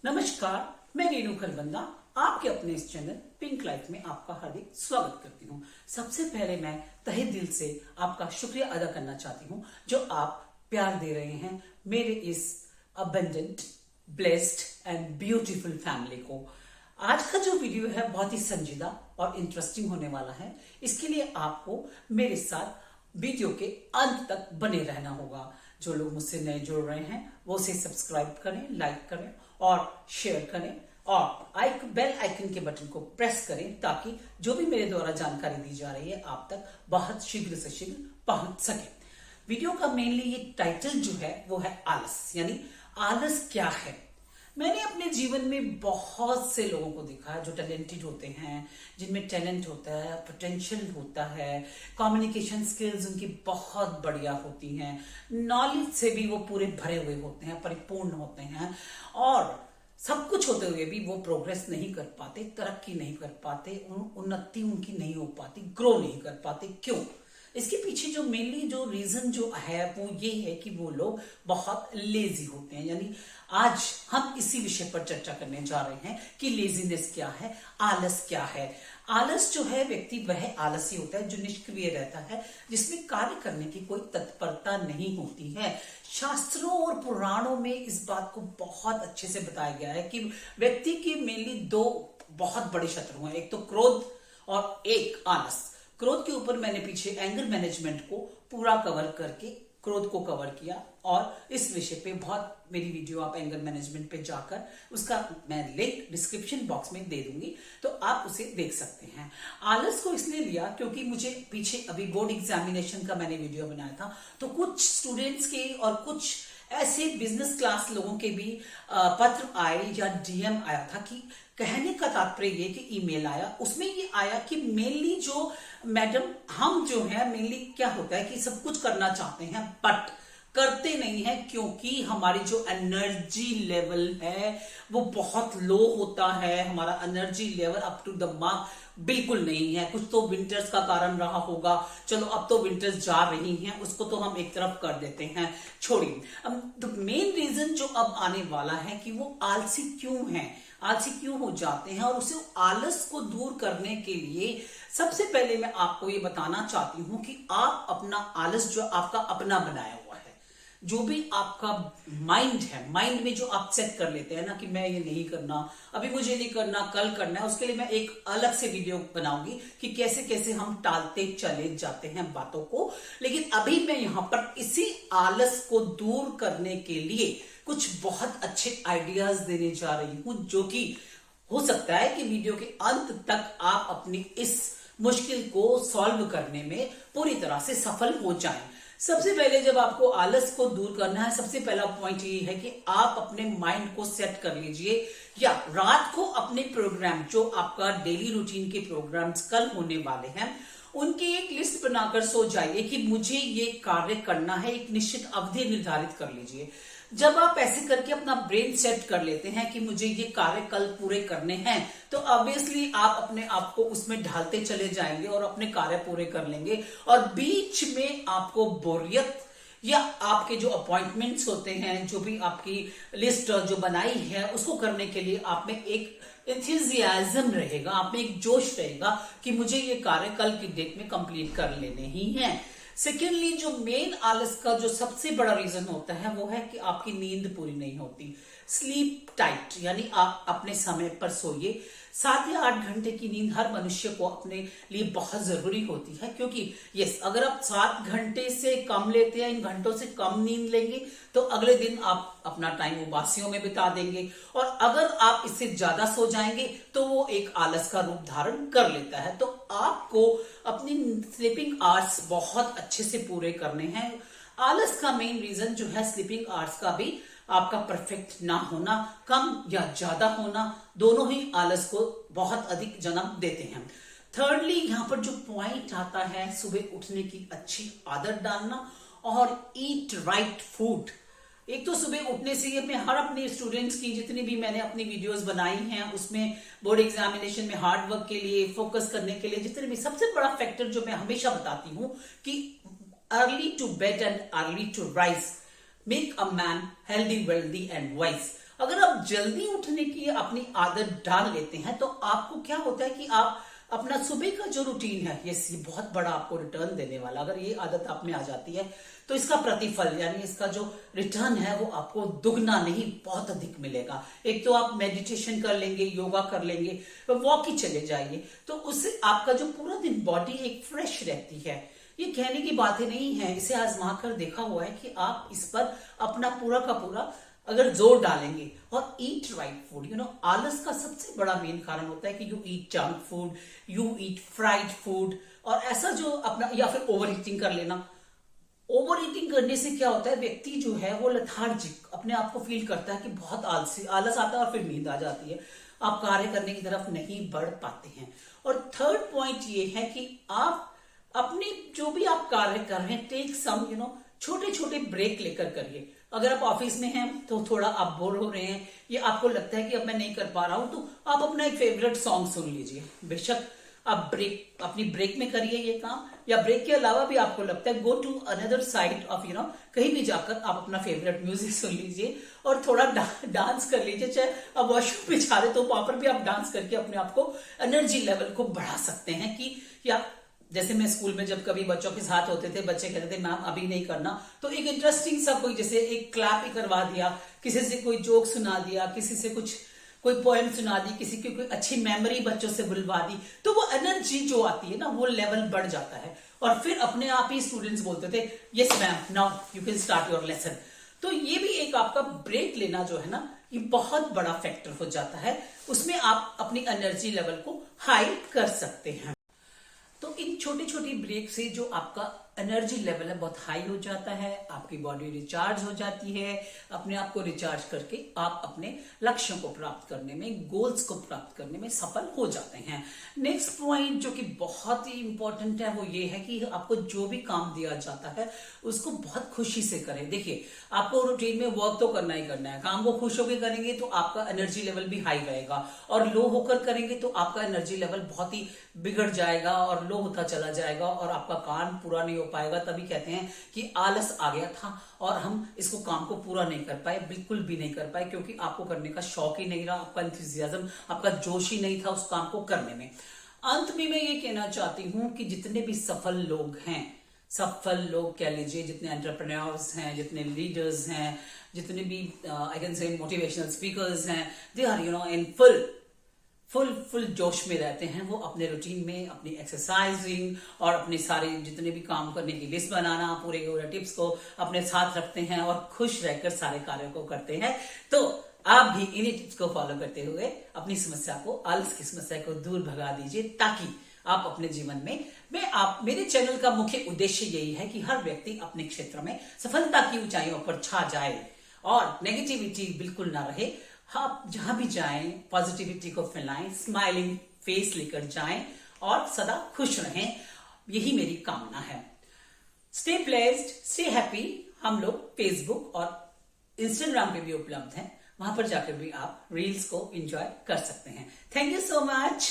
नमस्कार, मैं रेणु खलबंदा आपके अपने इस चैनल पिंक लाइफ में आपका हार्दिक स्वागत करती हूँ। सबसे पहले मैं तहे दिल से आपका शुक्रिया अदा करना चाहती हूँ जो आप प्यार दे रहे हैं मेरे इस abundant, blessed and beautiful family को। आज का जो वीडियो है बहुत ही संजीदा और इंटरेस्टिंग होने वाला है। इसके लिए आपको मेरे साथ वीडियो के अंत तक बने रहना होगा। जो लोग मुझसे नए जुड़ रहे हैं वो उसे सब्सक्राइब करें, लाइक करें और शेयर करें और बेल आइकन के बटन को प्रेस करें ताकि जो भी मेरे द्वारा जानकारी दी जा रही है आप तक बहुत शीघ्र से शीघ्र पहुंच सके। वीडियो का मेनली ये टाइटल जो है वो है आलस, यानी आलस क्या है। मैंने अपने जीवन में बहुत से लोगों को देखा है जो टैलेंटेड होते हैं, जिनमें टैलेंट होता है, पोटेंशियल होता है, कम्युनिकेशन स्किल्स उनकी बहुत बढ़िया होती हैं, नॉलेज से भी वो पूरे भरे हुए होते हैं, परिपूर्ण होते हैं और सब कुछ होते हुए भी वो प्रोग्रेस नहीं कर पाते, तरक्की नहीं कर पाते, उन्नति उनकी नहीं हो पाती, ग्रो नहीं कर पाते। क्यों? इसके पीछे जो मेनली जो रीजन जो है वो ये है कि वो लोग बहुत लेजी होते हैं। यानी आज हम इसी विषय पर चर्चा करने जा रहे हैं कि लेजीनेस क्या है, आलस क्या है। आलस जो है, व्यक्ति वह आलसी होता है जो निष्क्रिय रहता है, जिसमें कार्य करने की कोई तत्परता नहीं होती है। शास्त्रों और पुराणों में इस बात को बहुत अच्छे से बताया गया है कि व्यक्ति के मेनली दो बहुत बड़े शत्रु हैं, एक तो क्रोध और एक आलस। क्रोध के ऊपर मैंने पीछे एंगर मैनेजमेंट को पूरा कवर करके क्रोध को कवर किया और इस विषय पे बहुत मेरी वीडियो आप एंगर मैनेजमेंट पे जाकर उसका मैं लिंक डिस्क्रिप्शन बॉक्स में दे दूंगी तो आप उसे देख सकते हैं। आलस को इसलिए लिया क्योंकि मुझे पीछे अभी बोर्ड एग्जामिनेशन का मैंने वीडियो बनाया था तो कुछ स्टूडेंट्स के और कुछ ऐसे बिजनेस क्लास लोगों के भी पत्र आए या डीएम आया था कि कहने का तात्पर्य ये कि ईमेल आया, उसमें ये आया कि मेनली जो मैडम हम जो है मेनली क्या होता है कि सब कुछ करना चाहते हैं बट करते नहीं है क्योंकि हमारी जो एनर्जी लेवल है वो बहुत लो होता है। हमारा energy level up to the mark बिल्कुल नहीं है। कुछ तो विंटर्स का कारण रहा होगा, चलो अब तो विंटर्स जा रही हैं, उसको तो हम एक तरफ कर देते हैं, छोड़िए। अब द मेन रीजन जो अब आने वाला है कि वो आलसी क्यों है, आलसी क्यों हो जाते हैं और उसे आलस को दूर करने के लिए सबसे पहले मैं आपको ये बताना चाहती हूं कि आप अपना आलस जो आपका अपना बनाया हुआ है, जो भी आपका माइंड है, माइंड में जो आप सेट कर लेते हैं ना कि मैं ये नहीं करना, अभी मुझे नहीं करना, कल करना है, उसके लिए मैं एक अलग से वीडियो बनाऊंगी कि कैसे कैसे हम टालते चले जाते हैं बातों को। लेकिन अभी मैं यहां पर इसी आलस को दूर करने के लिए कुछ बहुत अच्छे आइडियाज देने जा रही हूं जो कि हो सकता है कि वीडियो के अंत तक आप अपनी इस मुश्किल को सॉल्व करने में पूरी तरह से सफल हो जाएं। सबसे पहले जब आपको आलस को दूर करना है, सबसे पहला पॉइंट ये है कि आप अपने माइंड को सेट कर लीजिए या रात को अपने प्रोग्राम जो आपका डेली रूटीन के प्रोग्राम्स कल होने वाले हैं उनकी एक लिस्ट बनाकर सो जाइए कि मुझे ये कार्य करना है। एक निश्चित अवधि निर्धारित कर लीजिए। जब आप ऐसे करके अपना ब्रेन सेट कर लेते हैं कि मुझे ये कार्य कल पूरे करने हैं तो ऑब्वियसली आप अपने आप को उसमें ढालते चले जाएंगे और अपने कार्य पूरे कर लेंगे और बीच में आपको बोरियत या आपके जो अपॉइंटमेंट्स होते हैं, जो भी आपकी लिस्ट जो बनाई है उसको करने के लिए आप में एक एंथुसियाज्म रहेगा, आप में एक जोश रहेगा कि मुझे ये कार्य कल की डेट में कंप्लीट कर लेने ही हैं। सेकेंडली, जो मेन आलस का जो सबसे बड़ा रीजन होता है वो है कि आपकी नींद पूरी नहीं होती। स्लीप टाइट, यानी आप अपने समय पर सोइए। 7 या 8 घंटे की नींद हर मनुष्य को अपने लिए बहुत जरूरी होती है क्योंकि यस, अगर आप 7 घंटे से कम लेते हैं, इन घंटों से कम नींद लेंगे तो अगले दिन आप अपना टाइम उबासियों में बिता देंगे और अगर आप इससे ज्यादा सो जाएंगे तो वो एक आलस का रूप धारण कर लेता है। तो आपको अपनी स्लीपिंग आवर्स बहुत अच्छे से पूरे करने हैं। आलस का मेन रीजन जो है स्लीपिंग आवर्स का भी आपका परफेक्ट ना होना, कम या ज्यादा होना, दोनों ही आलस को बहुत अधिक जन्म देते हैं। थर्डली, यहां पर जो पॉइंट आता है सुबह उठने की अच्छी आदत डालना और ईट राइट फूड। एक तो सुबह उठने से ये मैं हर अपने स्टूडेंट्स की जितनी भी मैंने अपनी वीडियोस बनाई हैं उसमें बोर्ड एग्जामिनेशन में हार्ड वर्क के लिए, फोकस करने के लिए जितने भी, सबसे बड़ा फैक्टर जो मैं हमेशा बताती हूं कि early to bed and early to rise make a man healthy, wealthy and wise. अगर आप आप जल्दी उठने की अपनी आदत डाल लेते हैं तो आपको क्या होता है कि आप अपना सुबह का जो रूटीन है ये बहुत बड़ा आपको रिटर्न देने वाला, अगर ये आदत आप में आ जाती है तो इसका प्रतिफल यानी इसका जो रिटर्न है वो आपको दुगना नहीं बहुत अधिक मिलेगा। एक तो आप मेडिटेशन कर लेंगे, योगा कर लेंगे, वॉक ही चले जाइए, तो उससे आपका जो पूरा दिन बॉडी एक फ्रेश रहती है। ये कहने की बातें नहीं है, इसे आजमा कर देखा हुआ है कि आप इस पर अपना पूरा का पूरा अगर जोर डालेंगे और ईट राइट फूड, आलस का सबसे बड़ा मेन कारण होता है कि you eat junk food, you eat fried food, और ऐसा जो अपना या फिर ओवर ईटिंग कर लेना। ओवर ईटिंग करने से क्या होता है, व्यक्ति जो है वो लेथार्जिक अपने आप को फील करता है कि बहुत आलसी, आलस आता है और फिर नींद आ जाती है, आप कार्य करने की तरफ नहीं बढ़ पाते हैं। और थर्ड पॉइंट ये है कि आप अपने जो भी आप कार्य कर रहे हैं, टेक सम छोटे छोटे ब्रेक लेकर करिए। अगर आप ऑफिस में हैं तो थोड़ा आप बोर हो रहे हैं, ये आपको लगता है कि अब मैं नहीं कर पा रहा हूं, तो आप अपना एक फेवरेट सॉन्ग सुन लीजिए। बेशक आप अपनी ब्रेक में करिए ये काम, या ब्रेक के अलावा भी आपको लगता है, go to another side of कहीं भी जाकर आप अपना फेवरेट म्यूजिक सुन लीजिए और थोड़ा डांस कर लीजिए। चाहे आप वॉशरूम पे जा रहे तो वहां पर भी आप डांस करके अपने आप को एनर्जी लेवल को बढ़ा सकते हैं। कि या जैसे मैं स्कूल में जब कभी बच्चों के साथ होते थे, बच्चे कहते थे मैम अभी नहीं करना, तो एक इंटरेस्टिंग सा कोई जैसे एक क्लैप ही करवा दिया, किसी से कोई जोक सुना दिया, किसी से कोई पोएम सुना दी, किसी की कोई अच्छी मेमोरी बच्चों से बुलवा दी, तो वो एनर्जी जो आती है ना वो लेवल बढ़ जाता है। और फिर अपने आप ही स्टूडेंट्स बोलते थे yes ma'am now you can start your lesson. तो ये भी एक आपका ब्रेक लेना जो है ना, ये बहुत बड़ा फैक्टर हो जाता है, उसमें आप अपनी एनर्जी लेवल को हाई कर सकते हैं। तो इन छोटी छोटी ब्रेक से जो आपका एनर्जी लेवल है बहुत हाई हो जाता है, आपकी बॉडी रिचार्ज हो जाती है। अपने आप को रिचार्ज करके आप अपने लक्ष्यों को प्राप्त करने में, गोल्स को प्राप्त करने में सफल हो जाते हैं। नेक्स्ट पॉइंट जो कि बहुत ही इंपॉर्टेंट है वो ये है कि आपको जो भी काम दिया जाता है उसको बहुत खुशी से करें। देखिए आपको रूटीन में वर्क तो करना ही करना है, काम को खुश होकर करेंगे तो आपका एनर्जी लेवल भी हाई रहेगा, और लो होकर करेंगे तो आपका एनर्जी लेवल बहुत ही बिगड़ जाएगा और लो होता चला जाएगा और आपका काम पूरा नहीं हो पाएगा। तभी कहते हैं कि आलस आ गया था और हम इसको काम को पूरा नहीं कर पाए, बिल्कुल भी नहीं कर पाए, क्योंकि आपको करने का शौक ही नहीं रहा, आपका एंथुसियाज्म, आपका जोश ही नहीं था उस काम को करने में। अंत में मैं ये कहना चाहती हूं कि जितने भी सफल लोग हैं, सफल लोग कह लीजिए, जितने एंटरप्रेन्योर्स हैं, जितने लीडर्स हैं, जितने भी I can say motivational speakers हैं, दे आर इन फुल जोश में रहते हैं। वो अपने रूटीन में अपनी एक्सरसाइजिंग और अपने सारे जितने भी काम करने की लिस्ट बनाना, पूरे टिप्स को अपने साथ रखते हैं और खुश रहकर सारे कार्यों को करते हैं। तो आप भी इन्हीं टिप्स को फॉलो करते हुए अपनी समस्या को, आलस की समस्या को दूर भगा दीजिए, ताकि आप अपने जीवन में मेरे चैनल का मुख्य उद्देश्य यही है कि हर व्यक्ति अपने क्षेत्र में सफलता की ऊंचाइयों पर छा जाए और नेगेटिविटी बिल्कुल ना रहे। आप जहां भी जाएं पॉजिटिविटी को फैलाएं, स्माइलिंग फेस लेकर जाएं और सदा खुश रहें, यही मेरी कामना है। Stay blessed, stay happy. हम लोग फेसबुक और इंस्टाग्राम पे भी उपलब्ध हैं, वहां पर जाकर भी आप रील्स को एंजॉय कर सकते हैं। Thank you so much.